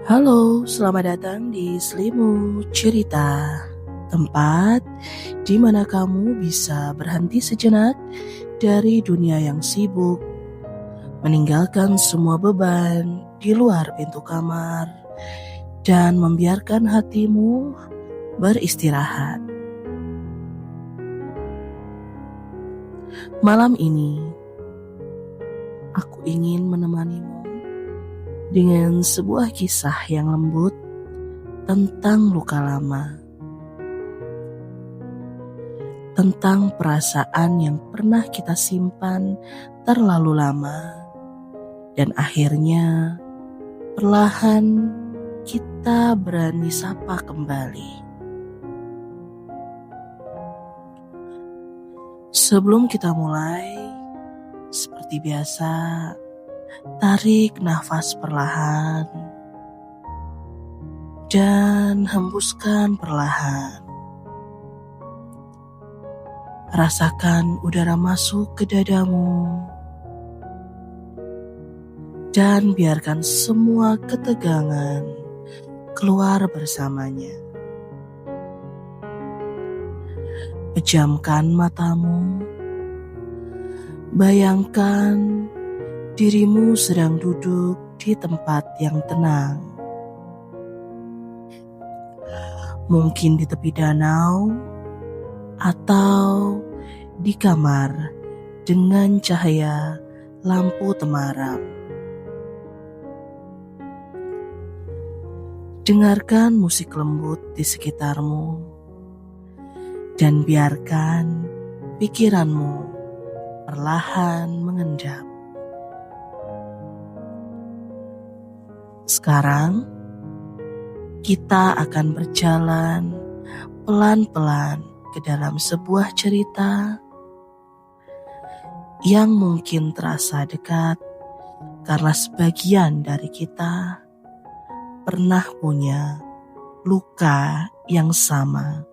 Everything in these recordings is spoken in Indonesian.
Halo, selamat datang di Selimut Cerita, tempat di mana kamu bisa berhenti sejenak dari dunia yang sibuk, meninggalkan semua beban di luar pintu kamar, dan membiarkan hatimu beristirahat. Malam ini, aku ingin menemanimu dengan sebuah kisah yang lembut tentang luka lama, tentang perasaan yang pernah kita simpan terlalu lama, dan akhirnya perlahan kita berani sapa kembali. Sebelum kita mulai, seperti biasa, tarik nafas perlahan dan hembuskan perlahan. Rasakan udara masuk ke dadamu dan biarkan semua ketegangan keluar bersamanya. Pejamkan matamu, bayangkan dirimu sedang duduk di tempat yang tenang. Mungkin di tepi danau atau di kamar dengan cahaya lampu temaram. Dengarkan musik lembut di sekitarmu dan biarkan pikiranmu perlahan mengendap. Sekarang kita akan berjalan pelan-pelan ke dalam sebuah cerita yang mungkin terasa dekat karena sebagian dari kita pernah punya luka yang sama.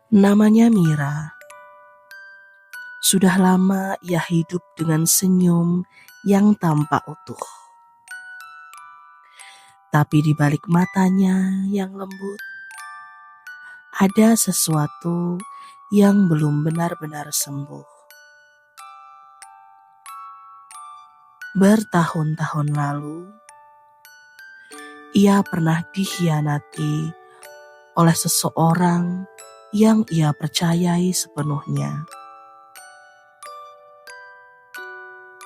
Namanya Mira. Sudah lama ia hidup dengan senyum yang tampak utuh. Tapi di balik matanya yang lembut, ada sesuatu yang belum benar-benar sembuh. Bertahun-tahun lalu, ia pernah dikhianati oleh seseorang yang ia percayai sepenuhnya.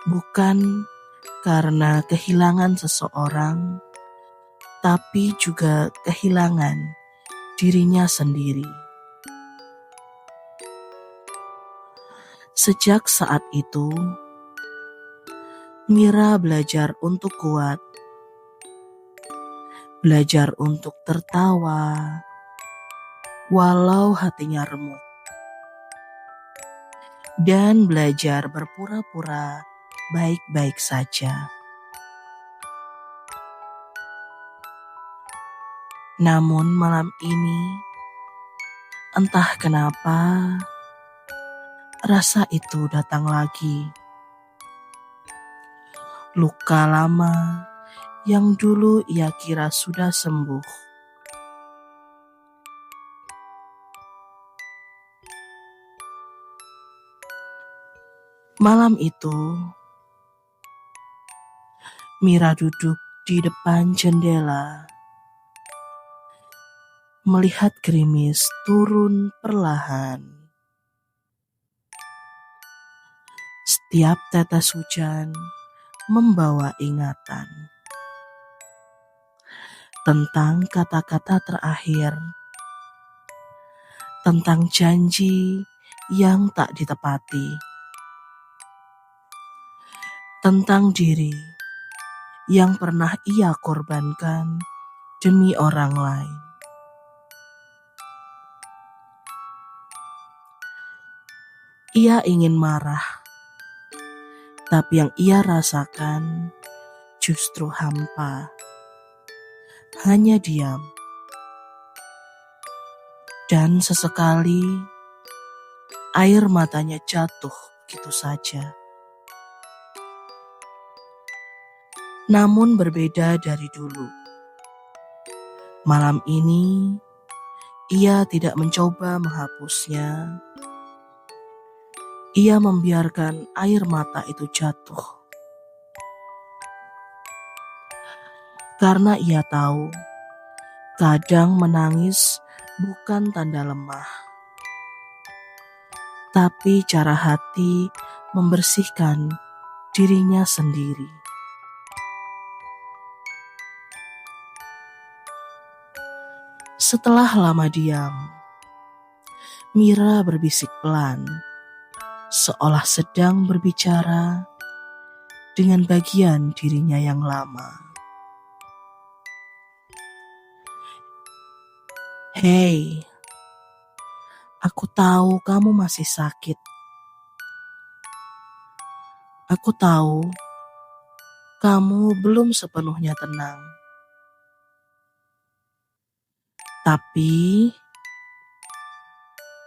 Bukan karena kehilangan seseorang, tapi juga kehilangan dirinya sendiri. Sejak saat itu, Mira belajar untuk kuat, belajar untuk tertawa, walau hatinya remuk, dan belajar berpura-pura baik-baik saja. Namun malam ini, entah kenapa, rasa itu datang lagi. Luka lama yang dulu ia kira sudah sembuh. Malam itu, Mira duduk di depan jendela, melihat gerimis turun perlahan. Setiap tetes hujan membawa ingatan tentang kata-kata terakhir, tentang janji yang tak ditepati, tentang diri yang pernah ia korbankan demi orang lain. Ia ingin marah, tapi yang ia rasakan justru hampa. Hanya diam Dan sesekali air matanya jatuh gitu saja. Namun berbeda dari dulu. Malam ini ia tidak mencoba menghapusnya. Ia membiarkan air mata itu jatuh. Karena ia tahu kadang menangis bukan tanda lemah, tapi cara hati membersihkan dirinya sendiri. Setelah lama diam, Mira berbisik pelan, seolah sedang berbicara dengan bagian dirinya yang lama. Hei, aku tahu kamu masih sakit. Aku tahu kamu belum sepenuhnya tenang. Tapi,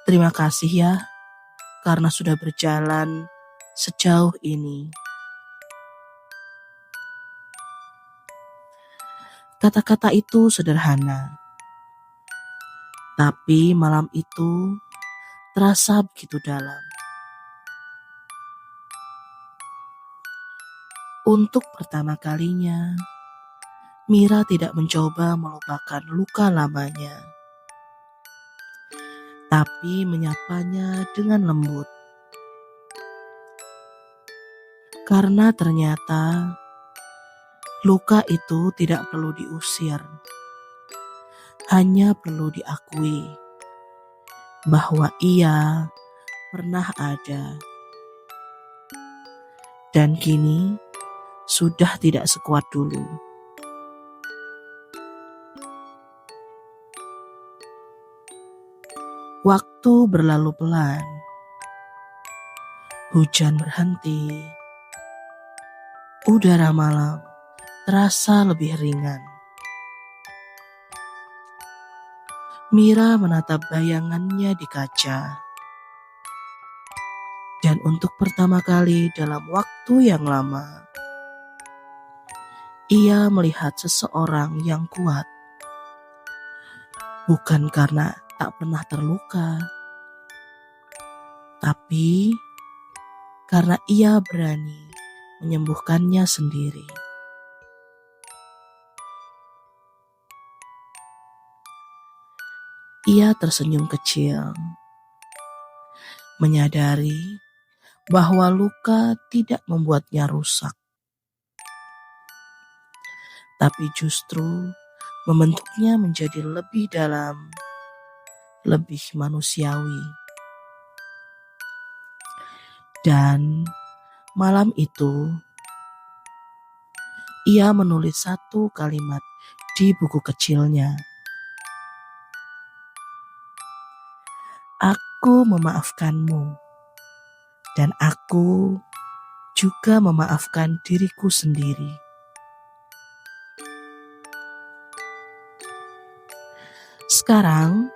terima kasih ya, karena sudah berjalan sejauh ini. Kata-kata itu sederhana, tapi malam itu terasa begitu dalam. Untuk pertama kalinya, Mira tidak mencoba melupakan luka lamanya, tapi menyapanya dengan lembut. Karena ternyata luka itu tidak perlu diusir, hanya perlu diakui bahwa ia pernah ada. Dan kini sudah tidak sekuat dulu. Waktu berlalu pelan. Hujan berhenti. Udara malam terasa lebih ringan. Mira menatap bayangannya di kaca. Dan untuk pertama kali dalam waktu yang lama, ia melihat seseorang yang kuat. Bukan karena tak pernah terluka, tapi karena ia berani menyembuhkannya sendiri. Ia tersenyum kecil, menyadari bahwa luka tidak membuatnya rusak, tapi justru membentuknya menjadi lebih dalam, lebih manusiawi. Dan malam itu, ia menulis satu kalimat di buku kecilnya. Aku memaafkanmu, dan aku juga memaafkan diriku sendiri. Sekarang,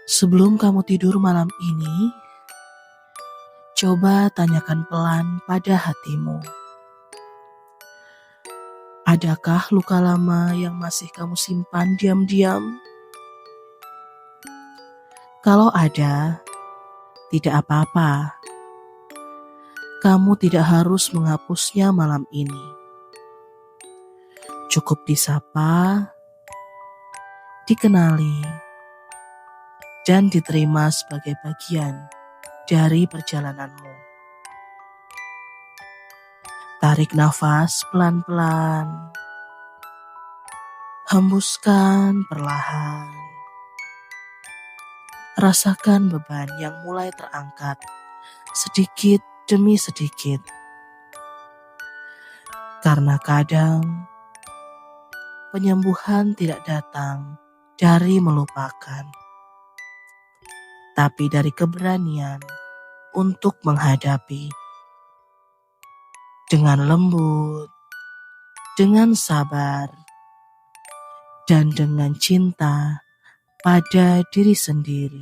sebelum kamu tidur malam ini, coba tanyakan pelan pada hatimu. Adakah luka lama yang masih kamu simpan diam-diam? Kalau ada, tidak apa-apa. Kamu tidak harus menghapusnya malam ini. Cukup disapa, dikenali, dan diterima sebagai bagian dari perjalananmu. Tarik nafas pelan-pelan. Hembuskan perlahan. Rasakan beban yang mulai terangkat sedikit demi sedikit. Karena kadang penyembuhan tidak datang dari melupakan, tapi dari keberanian untuk menghadapi dengan lembut, dengan sabar, dan dengan cinta pada diri sendiri.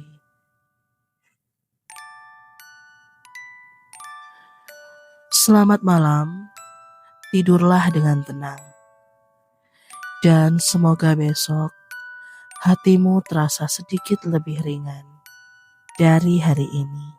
Selamat malam, tidurlah dengan tenang. Dan semoga besok hatimu terasa sedikit lebih ringan dari hari ini.